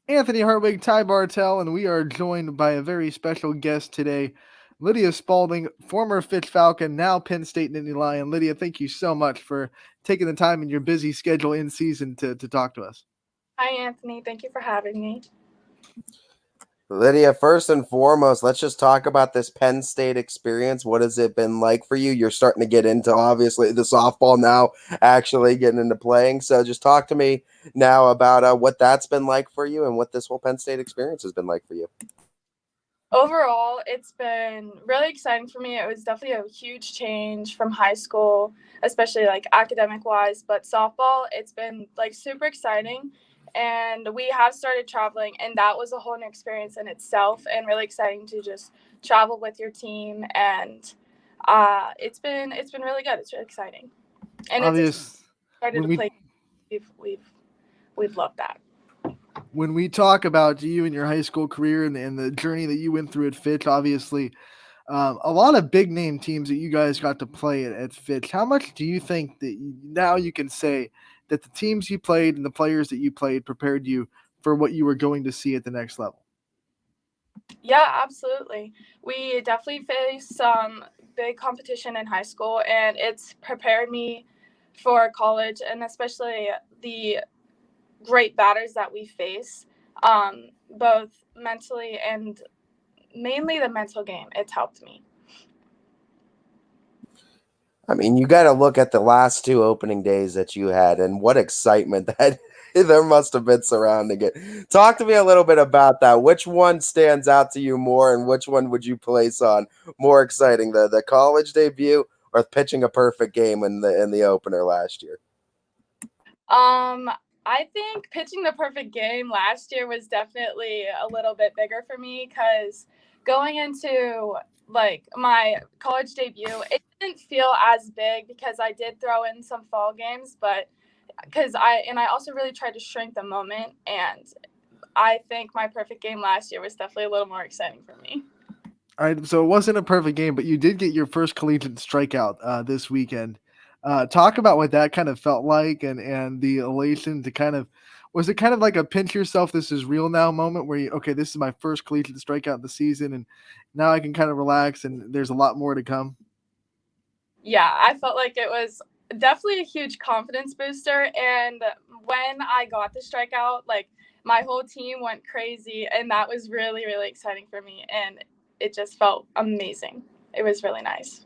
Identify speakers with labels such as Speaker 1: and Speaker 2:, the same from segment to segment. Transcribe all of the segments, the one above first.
Speaker 1: Anthony Hartwig, Ty Bartell, and we are joined by a very special guest today, Lydia Spalding, former Fitch Falcon, now Penn State Nittany Lion. Lydia, thank you so much for taking the time in your busy schedule in season to talk to us.
Speaker 2: Hi, Anthony. Thank you for having me.
Speaker 3: Lydia, first and foremost, let's just talk about this Penn State experience. What has it been like for you? You're starting to get into obviously the softball now, actually getting into playing. So just talk to me now about what that's been like for you and what this whole Penn State experience has been like for you.
Speaker 2: Overall, it's been really exciting for me. It was definitely a huge change from high school, especially like academic wise. But softball, it's been like super exciting. And we have started traveling, and that was a whole new experience in itself, and really exciting to just travel with your team. And it's been really good. It's really exciting, and it's
Speaker 1: Obvious
Speaker 2: started
Speaker 1: when
Speaker 2: to
Speaker 1: we
Speaker 2: play. We've loved that.
Speaker 1: when we talk about you and your high school career and the journey that you went through at Fitch, obviously a lot of big name teams that you guys got to play at Fitch. How much do you think that now you can say that the teams you played and the players that you played prepared you for what you were going to see at the next level?
Speaker 2: Yeah, absolutely. We definitely faced some big competition in high school, and it's prepared me for college, and especially the great batters that we face, both mentally and mainly the mental game. It's helped me.
Speaker 3: I mean, you got to look at the last two opening days that you had and what excitement that there must have been surrounding it. Talk to me a little bit about that. Which one stands out to you more, and which one would you place on more exciting, the college debut or pitching a perfect game in the opener last year?
Speaker 2: Um, I think pitching the perfect game last year was definitely a little bit bigger for me because going into like my college debut, it didn't feel as big because I did throw in some fall games, but because I also really tried to shrink the moment, and I think my perfect game last year was definitely a little more exciting for me.
Speaker 1: All right, so it wasn't a perfect game, but you did get your first collegiate strikeout this weekend. Talk about what that kind of felt like, and the elation to kind of was it kind of like a pinch yourself, this is real now moment where you okay, this is my first collegiate strikeout of the season, and now I can kind of relax, and there's a lot more to come.
Speaker 2: Yeah, I felt like it was definitely a huge confidence booster. And when I got the strikeout, like my whole team went crazy, and that was really, really exciting for me. And it just felt amazing. It was really nice.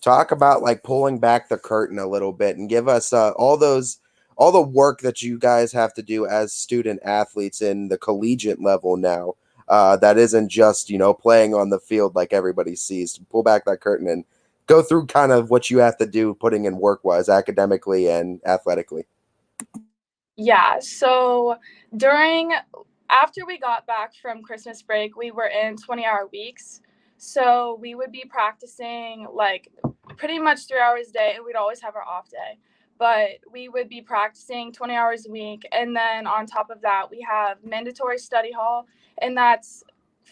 Speaker 3: Talk about like pulling back the curtain a little bit and give us all the work that you guys have to do as student athletes in the collegiate level now. That isn't just playing on the field like everybody sees. Pull back that curtain and go through kind of what you have to do, putting in work wise, academically and athletically.
Speaker 2: Yeah. So during, after we got back from Christmas break, we were in 20-hour weeks. So we would be practicing like pretty much 3 hours a day, and we'd always have our off day. But we would be practicing 20 hours a week. And then on top of that, we have mandatory study hall, and that's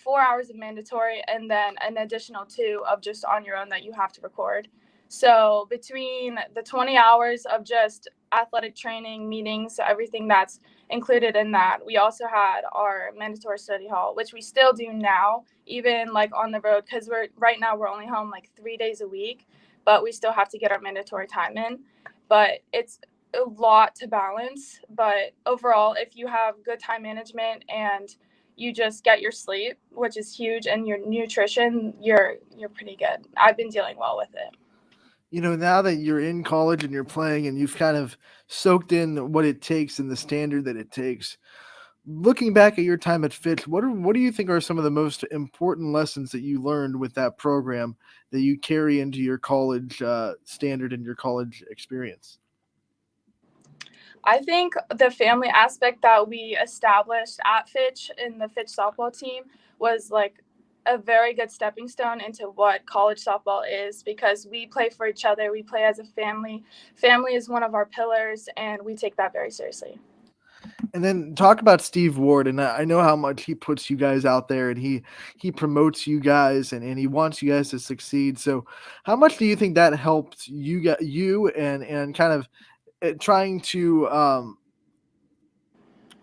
Speaker 2: 4 hours of mandatory, and then an additional two of just on your own that you have to record. So between the 20 hours of just athletic training, meetings, everything that's included in that, we also had our mandatory study hall, which we still do now, even like on the road, because we're only home like 3 days a week, but we still have to get our mandatory time in. But it's a lot to balance. But overall, if you have good time management and you just get your sleep, which is huge, and your nutrition, you're pretty good. I've been dealing well with it.
Speaker 1: Now that you're in college and you're playing and you've kind of soaked in what it takes and the standard that it takes, looking back at your time at Fitch, what do you think are some of the most important lessons that you learned with that program that you carry into your college standard and your college experience?
Speaker 2: I think the family aspect that we established at Fitch in the Fitch softball team was like a very good stepping stone into what college softball is, because we play for each other. We play as a family. Family is one of our pillars, and we take that very seriously.
Speaker 1: And then talk about Steve Ward, and I know how much he puts you guys out there, and he promotes you guys, and he wants you guys to succeed. So, how much do you think that helped you and kind of trying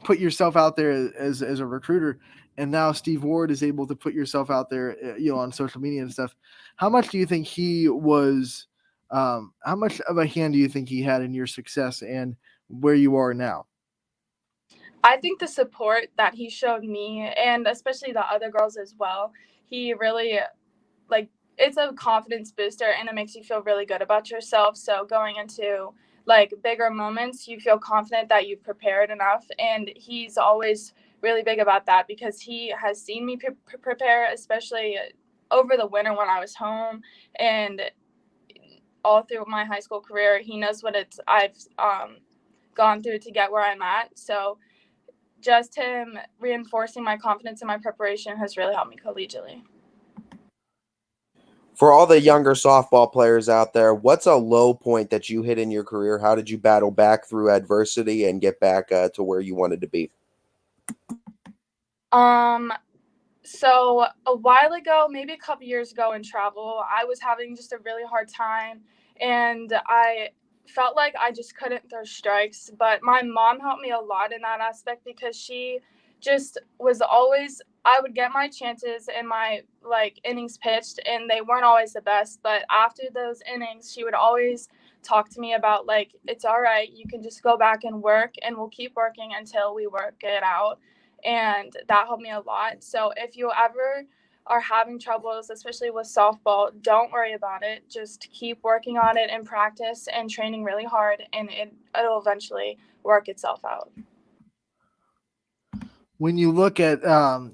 Speaker 1: put yourself out there as a recruiter, and now Steve Ward is able to put yourself out there, on social media and stuff. How much do you think he was? How much of a hand do you think he had in your success and where you are now?
Speaker 2: I think the support that he showed me, and especially the other girls as well, he really, like, it's a confidence booster and it makes you feel really good about yourself. So going into like bigger moments, you feel confident that you've prepared enough. And he's always really big about that because he has seen me prepare, especially over the winter when I was home and all through my high school career. He knows what I've gone through to get where I'm at. So just him reinforcing my confidence in my preparation has really helped me collegiately.
Speaker 3: For all the younger softball players out there, what's a low point that you hit in your career? How did you battle back through adversity and get back to where you wanted to be?
Speaker 2: So a while ago, maybe a couple years ago in travel, I was having just a really hard time and I felt like I just couldn't throw strikes. But my mom helped me a lot in that aspect because she just was always, I would get my chances in my like innings pitched and they weren't always the best. But after those innings, she would always talk to me about like, it's all right. You can just go back and work and we'll keep working until we work it out. And that helped me a lot. So if you ever are having troubles, especially with softball, don't worry about it. Just keep working on it in practice and training really hard, and it'll eventually work itself out.
Speaker 1: When you look at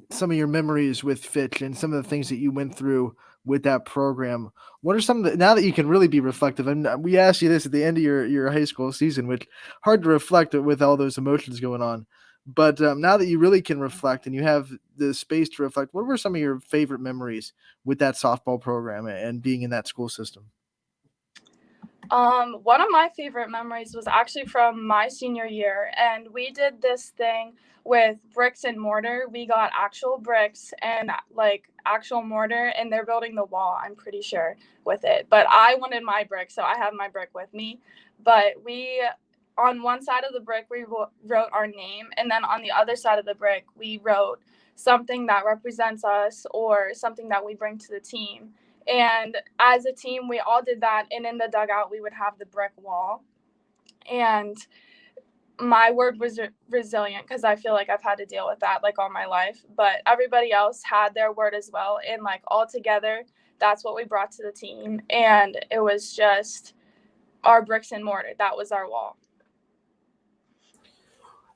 Speaker 1: some of your memories with Fitch and some of the things that you went through with that program, what are some of the, now that you can really be reflective, and we asked you this at the end of your high school season, which hard to reflect with all those emotions going on. But now that you really can reflect and you have the space to reflect, what were some of your favorite memories with that softball program and being in that school system?
Speaker 2: One of my favorite memories was actually from my senior year, and we did this thing with bricks and mortar. We got actual bricks and like actual mortar, and they're building the wall, I'm pretty sure, with it. But I wanted my brick, so I have my brick with me. But on one side of the brick, we wrote our name, and then on the other side of the brick, we wrote something that represents us or something that we bring to the team. And as a team, we all did that. And in the dugout, we would have the brick wall. And my word was resilient because I feel like I've had to deal with that like all my life. But everybody else had their word as well. And like all together, that's what we brought to the team. And it was just our bricks and mortar. That was our wall.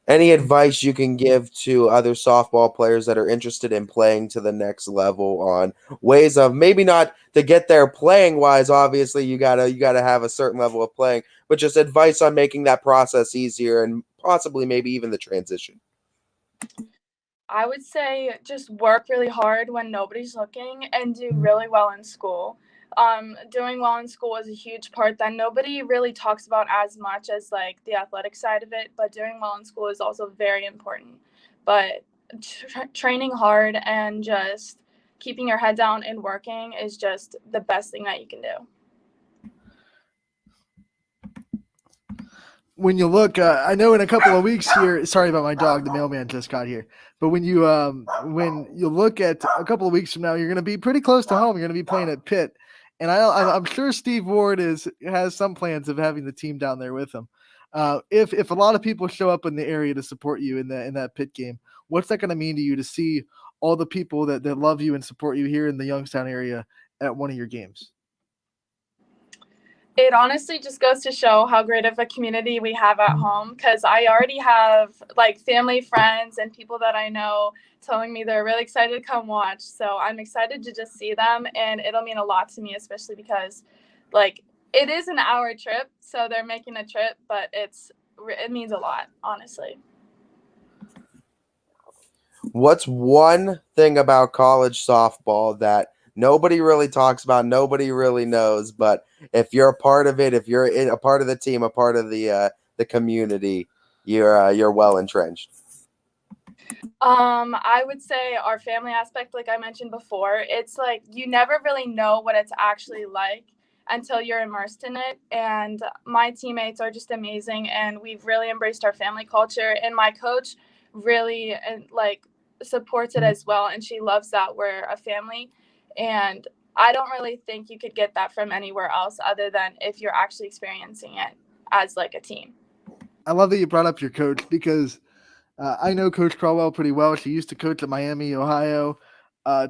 Speaker 3: Any advice you can give to other softball players that are interested in playing to the next level on ways of maybe not to get there playing wise? Obviously, you gotta have a certain level of playing, but just advice on making that process easier and possibly maybe even the transition.
Speaker 2: I would say just work really hard when nobody's looking and do really well in school. Doing well in school is a huge part that nobody really talks about as much as like the athletic side of it, but doing well in school is also very important. But training hard and just keeping your head down and working is just the best thing that you can do.
Speaker 1: When you look, I know in a couple of weeks here. Sorry about my dog. The mailman just got here. But when you look at a couple of weeks from now, you're going to be pretty close to home. You're going to be playing at Pitt, and I'm sure Steve Ward has some plans of having the team down there with him. If a lot of people show up in the area to support you in that Pitt game, what's that going to mean to you to see all the people that love you and support you here in the Youngstown area at one of your games?
Speaker 2: It honestly just goes to show how great of a community we have at home, because I already have like family, friends, and people that I know telling me they're really excited to come watch. So I'm excited to just see them, and it'll mean a lot to me, especially because like it is an hour trip, so they're making a trip, but it means a lot, honestly.
Speaker 3: What's one thing about college softball that nobody really talks about, nobody really knows, but if you're a part of it, if you're a part of the team, a part of the community, you're well entrenched?
Speaker 2: I would say our family aspect, like I mentioned before, it's like you never really know what it's actually like until you're immersed in it. And my teammates are just amazing, and we've really embraced our family culture. And my coach really and like supports it as well, and she loves that we're a family. And I don't really think you could get that from anywhere else other than if you're actually experiencing it as like a team.
Speaker 1: I love that you brought up your coach because I know Coach Crowell pretty well. She used to coach at Miami, Ohio.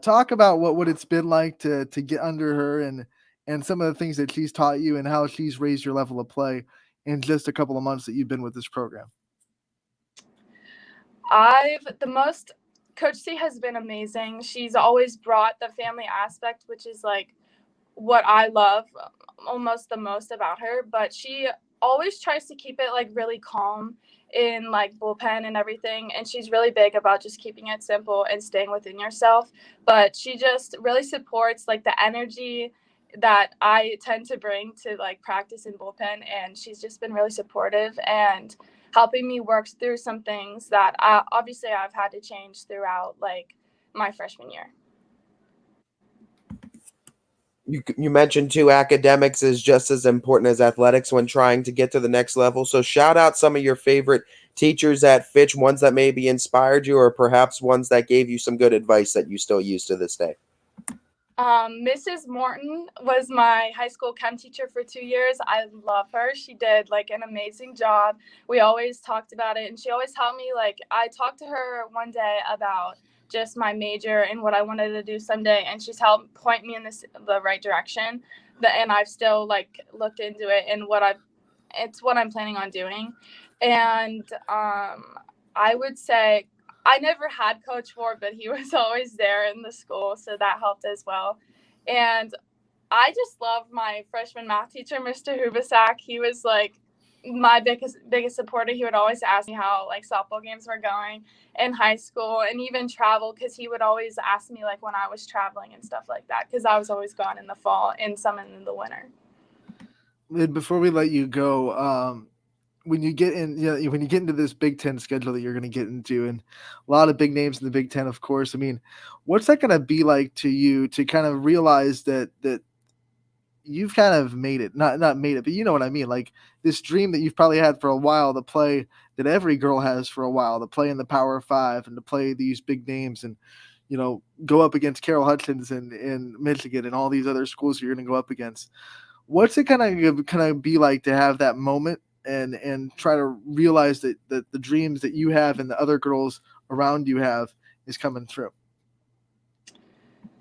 Speaker 1: Talk about what it's been like to get under her and some of the things that she's taught you and how she's raised your level of play in just a couple of months that you've been with this program.
Speaker 2: Coach C has been amazing. She's always brought the family aspect, which is like what I love almost the most about her, but she always tries to keep it like really calm in like bullpen and everything, and she's really big about just keeping it simple and staying within yourself. But she just really supports like the energy that I tend to bring to like practice in bullpen, and she's just been really supportive and helping me work through some things that obviously I've had to change throughout like my freshman year.
Speaker 3: You mentioned too, academics is just as important as athletics when trying to get to the next level. So shout out some of your favorite teachers at Fitch, ones that maybe inspired you or perhaps ones that gave you some good advice that you still use to this day.
Speaker 2: Mrs. Morton was my high school chem teacher for 2 years. I love her. She did like an amazing job. We always talked about it, and she always helped me. Like I talked to her one day about just my major and what I wanted to do someday, and she's helped point me in the right direction. And I've still like looked into it, and it's what I'm planning on doing. And I would say I never had Coach Ford, but he was always there in the school, so that helped as well. And I just love my freshman math teacher, Mr. Hubasak. He was like my biggest supporter. He would always ask me how like softball games were going in high school and even travel, because he would always ask me like when I was traveling and stuff like that, because I was always gone in the fall and some in the winter.
Speaker 1: Before we let you go, when you get into this Big Ten schedule that you're going to get into, and a lot of big names in the Big Ten, of course, I mean, what's that going to be like to you to kind of realize that you've kind of made it, not made it, but you know what I mean? Like this dream that you've probably had for a while, the play that every girl has for a while, to play in the Power Five and to play these big names and, go up against Carol Hutchins in Michigan and all these other schools you're going to go up against. What's it kind of be like to have that moment and try to realize that the dreams that you have and the other girls around you have is coming true?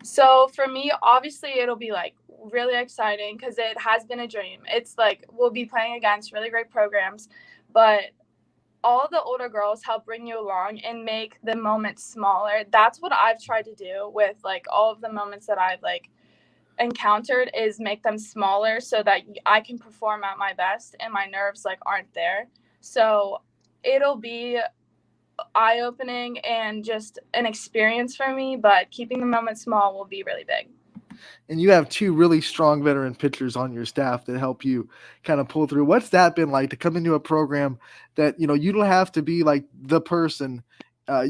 Speaker 2: So for me, obviously it'll be like really exciting because it has been a dream. It's like we'll be playing against really great programs, but all the older girls help bring you along and make the moments smaller. That's what I've tried to do with like all of the moments that I've like encountered, is make them smaller so that I can perform at my best and my nerves like aren't there. So it'll be eye-opening and just an experience for me, but keeping the moment small will be really big.
Speaker 1: And you have two really strong veteran pitchers on your staff that help you kind of pull through. What's that been like to come into a program that, you don't have to be like the person.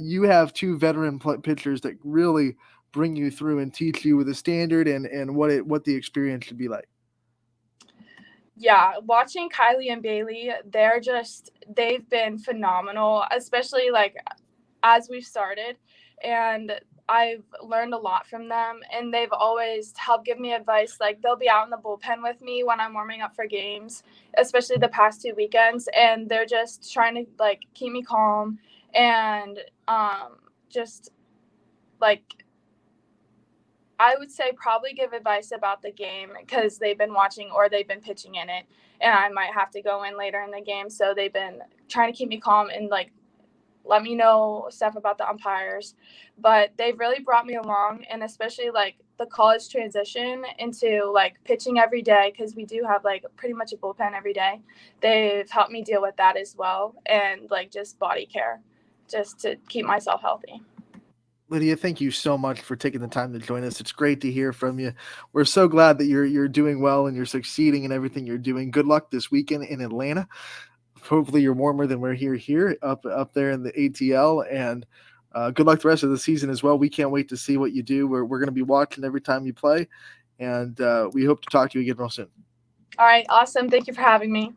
Speaker 1: You have two veteran pitchers that really bring you through and teach you with a standard and what the experience should be like.
Speaker 2: Yeah, watching Kylee and Bailey, they've been phenomenal, especially like as we've started, and I've learned a lot from them, and they've always helped give me advice. Like they'll be out in the bullpen with me when I'm warming up for games, especially the past 2 weekends, and they're just trying to like keep me calm and just like I would say probably give advice about the game because they've been watching or they've been pitching in it, and I might have to go in later in the game. So they've been trying to keep me calm and like let me know stuff about the umpires. But they've really brought me along, and especially like the college transition into like pitching every day, because we do have like pretty much a bullpen every day. They've helped me deal with that as well, and like just body care just to keep myself healthy.
Speaker 1: Lydia, thank you so much for taking the time to join us. It's great to hear from you. We're so glad that you're doing well and you're succeeding in everything you're doing. Good luck this weekend in Atlanta. Hopefully you're warmer than we're here up there in the ATL, and good luck the rest of the season as well. We can't wait to see what you do. We're going to be watching every time you play, and we hope to talk to you again real soon.
Speaker 2: All right, awesome. Thank you for having me.